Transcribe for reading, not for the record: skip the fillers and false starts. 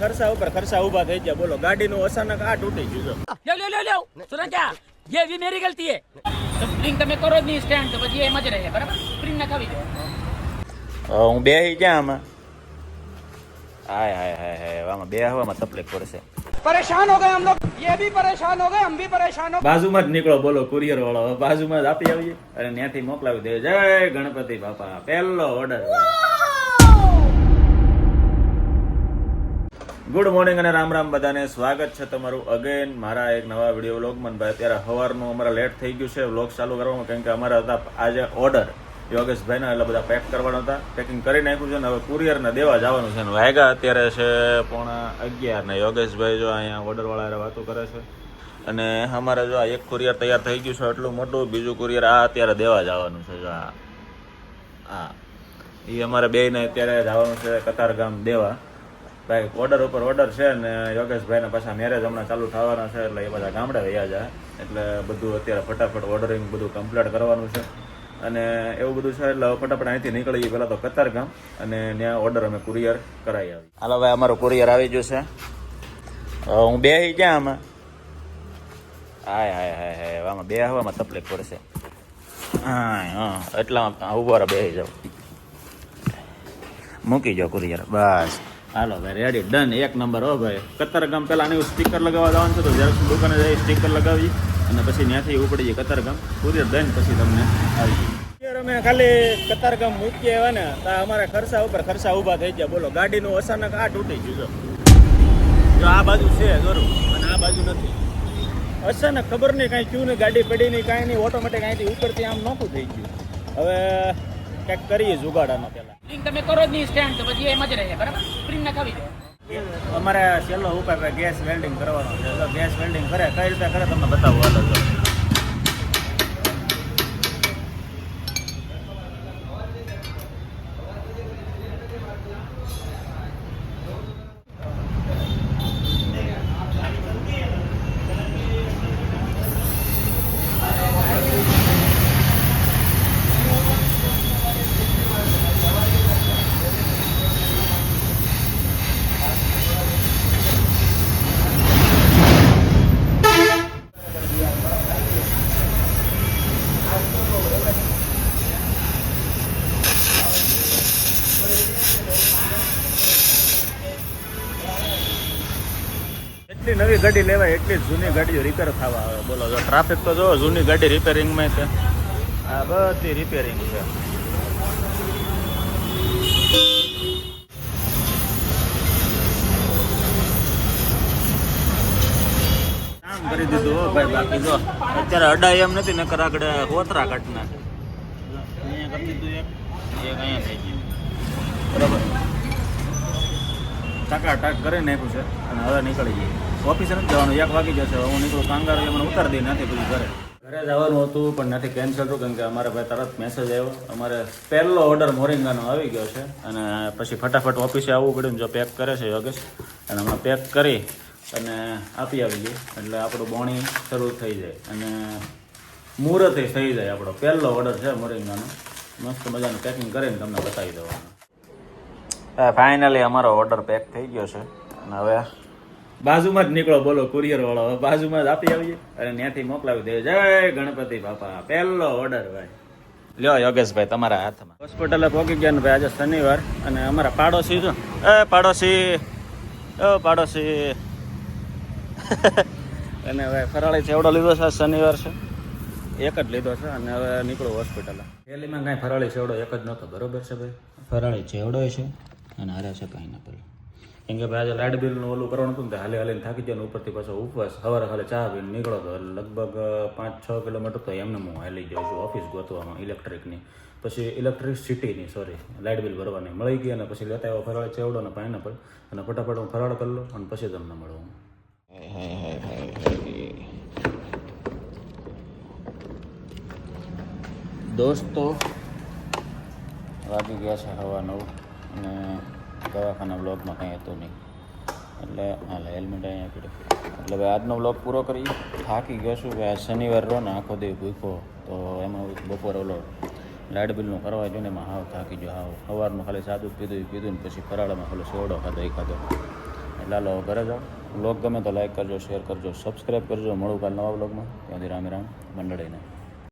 ખર્ચા ઉપર ખર્ચા ઉભા થઈ ગયા. બોલો, ગાડીનું અચાનક આ તૂટી ગયું. લે સુનો क्या ये भी मेरी गलती है तो स्प्रिंग તમે કરો જ નહીં સ્ટેન્ડ તો પછી એમ જ રહે બરાબર સ્પ્રિંગ ના ખાવી દો હું બેહી ક્યાં આમાં? હાય હાય હાય હાય, આમાં બે હવામાં તકલીફ પડશે. परेशान हो गए हम लोग ये भी परेशान हो गए हम भी परेशान हो બાજુમાં જ નીકળો. બોલો, કુરિયર વાળો બાજુમાં જ આપી આવીએ અને ત્યાંથી મોકલાવી દે. જય ગણપતિ બાપા, પહેલો ઓર્ડર. ગુડ મોર્નિંગ અને રામ રામ બધાને. સ્વાગત છે તમારું અગેન મારા એક નવા વિડીયો વ્લોગમાં. ભાઈ અત્યારે સવારનું અમારા લેટ થઈ ગયું છે વ્લોગ ચાલુ કરવામાં, કારણ કે અમારા હતા આજે ઓર્ડર યોગેશભાઈના, એટલે બધા પેક કરવાના હતા. પેકિંગ કરી નાખ્યું છે ને હવે કુરિયરને દેવા જવાનું છે. વાગ્યા અત્યારે છે 11:15 ને યોગેશભાઈ જો અહીંયા ઓર્ડરવાળા વાતો કરે છે. અને અમારે જો આ એક કુરિયર તૈયાર થઈ ગયું છે એટલું મોટું, બીજું કુરિયર આ અત્યારે દેવા જવાનું છે. જો આ એ અમારે બેયને અત્યારે જવાનું છે કતારગામ દેવા. ભાઈ ઓર્ડર ઉપર ઓર્ડર છે ને યોગેશભાઈના પાછા મેરેજ હમણાં ચાલુ થવાના છે, એટલે એ બધા ગામડે વયા જાય. એટલે બધું અત્યારે ફટાફટ ઓર્ડરિંગ બધું કમ્પ્લીટ કરવાનું છે અને એવું બધું છે. એટલે ફટાફટ અહીંથી નીકળીએ પહેલાં તો કતારગામ અને ત્યાં ઓર્ડર અમે કુરિયર કરાવી આવી. હાલો ભાઈ, અમારું કુરિયર આવી ગયું છે. હું બેહી ક્યાં આમાં? હાય હાય હાય હાય, આમાં બે હવામાં તકલીફ પડશે. હા એટલામાં ઉભો રહો, બેસી જાઓ, મૂકી જાઓ કુરિયર. બસ હાલો ભાઈ, રેડી, ડન, એક નંબર. હો ભાઈ, કતારગામ પહેલાં આની સ્ટીકર લગાવવા જવાનું છે, તો ઝેરોક્સ દુકાને જઈ સ્ટીકર લગાવી અને પછી ત્યાંથી ઉપડી જઈએ કતારગામ. કુરિયર દઈને પછી તમને આવી જઈએ. અમે ખાલી કતારગામ મૂકીએ આવ્યા ને તો અમારા ખર્ચા ઉપર ખર્ચા ઊભા થઈ ગયા. બોલો, ગાડીનું અચાનક આ તૂટી ગયું. જો આ બાજુ છે જરૂર અને આ બાજુ નથી. અચાનક ખબર નહીં કાંઈ થયું નહીં, ગાડી પડી નહીં, કાંઈ નહીં, ઓટોમેટિક અહીંથી ઉપરથી આમ નોખું થઈ ગયું. હવે કંઈક કરીએ જુગાડાનો પહેલાં. સ્પ્રિંગ તમે કરો જ નહીં સ્ટેન્ડ તો પછી એમ જ રહે બરાબર સ્પ્રિંગ ના ખાવી દો. અમારે છેલ્લો ઉપાય ગેસ વેલ્ડિંગ કરવાનો છે. જો ગેસ વેલ્ડિંગ કરે કઈ રીતે કરે તમને બતાવું. હાલો જો એટલી નવી ગાડી લેવાય એટલી જૂની ગાડીઓ રિપેર થવા આવે. બોલો, જો ટ્રાફિક તો જો જૂની ગાડી રિપેરિંગમાં છે. આ બધી રિપેરિંગ છે. કામ કરી દીધું હો ભાઈ. બાકી જો અત્યારે અડાય એમ નથી, નકર આગળ કોતરા કાઢી નાખે. અહીંયા કરી દીધું એક અહીંયા થઈ ગયું બરાબર. ટાકા કરી નાખ્યું છે અને હવે નીકળી જઈએ. ઓફિસે નથી જવાનું, 1 વાગી જશે. હું નીકળું કાંગાર મને ઉતારી દઈ નથી બધું ઘરે જવાનું હતું પણ નથી, કેન્સલ થયું. કારણ કે અમારે ભાઈ તરત મેસેજ આવ્યો, અમારે પહેલો ઓર્ડર મોરિંગાનો આવી ગયો છે અને પછી ફટાફટ ઓફિસે આવવું પડ્યું. જો પેક કરે છે યોગેશ અને હમણાં પેક કરી અને આપી આવી ગઈ એટલે આપણું બોણી શરૂ થઈ જાય અને મુહૂર્ત થઈ જાય. આપણો પહેલો ઓર્ડર છે મોરિંગાનો. મસ્ત મજાનું પેકિંગ કરીને તમને બતાવી દેવાનું. ફાઇનલી અમારો ઓર્ડર પેક થઈ ગયો છે અને હવે બાજુમાં જ નીકળો. બોલો, કુરિયર વાળો બાજુમાં જ આપી આવીએ અને ત્યાંથી મોકલાવી દે. જય ગણપતિ બાપા, પહેલો ઓર્ડર ભાઈ. લ્યો યોગેશભાઈ, તમારા હાથમાં. હોસ્પિટલે પહોંચી ગયા ને ભાઈ, આજે શનિવાર અને અમારા પાડોશી છો. પાડોશી અને ભાઈ ફરાળી ચેવડો લીધો છે. શનિવાર છે, એક જ લીધો છે અને હવે નીકળો હોસ્પિટલે. પહેલીમાં કાંઈ ફરાળી ચેવડો એક જ નહોતો, બરોબર છે ભાઈ. ફરાળી ચેવડો છે અને હારે છે પાઇનેપલ. કેમ કે ભાઈ આજે લાઇટ બિલનું ઓલું કરવાનું હતું ને, હાલે હાલીને થાકી જાય. ઉપરથી પાછો ઉપવાસ. સવારે ખાલી ચા પીને નીકળો તો લગભગ 5-6 કિલોમીટર તો એમને હું હાલી જાઉં છું ઓફિસ ગોતવામાં ઇલેક્ટ્રિકની. પછી ઇલેક્ટ્રિસિટીની લાઇટ બિલ ભરવાની મળી ગઈ અને પછી લેતા આવ્યો ફરાળી ચેવડો અને પાઇનેપલ અને ફટાફટ હું ફરાળ કરી લો અને પછી તમને મળું. દોસ્તો વાગી ગયા છે 9:15 અને દવાખાના બ્લોગમાં કંઈ હતું નહીં એટલે હાલ હેલ્મેટ અહીંયા પીડે. એટલે ભાઈ આજનો બ્લોગ પૂરો કરી. થાકી ગયો છું ભાઈ. શનિવાર રહો ને આખો દી ભૂખો તો એમાં બપોરે ઓલો લાઇટ બિલનું કરવા જોઈએ ને એમાં હાવ થાકી ગયો. હાવ સવારમાં ખાલી સાદું પીધું ને પછી ફરાળમાં ખાલી સોડો ખાધો એ ખાધો. એટલે હાલો ઘરે જાઓ. વ્લોગ ગમે તો લાઈક કરજો, શેર કરજો, સબસ્ક્રાઈબ કરજો. મળું કાલ નવા વ્લોગમાં. ત્યાંથી રામ રામ મંડળીને.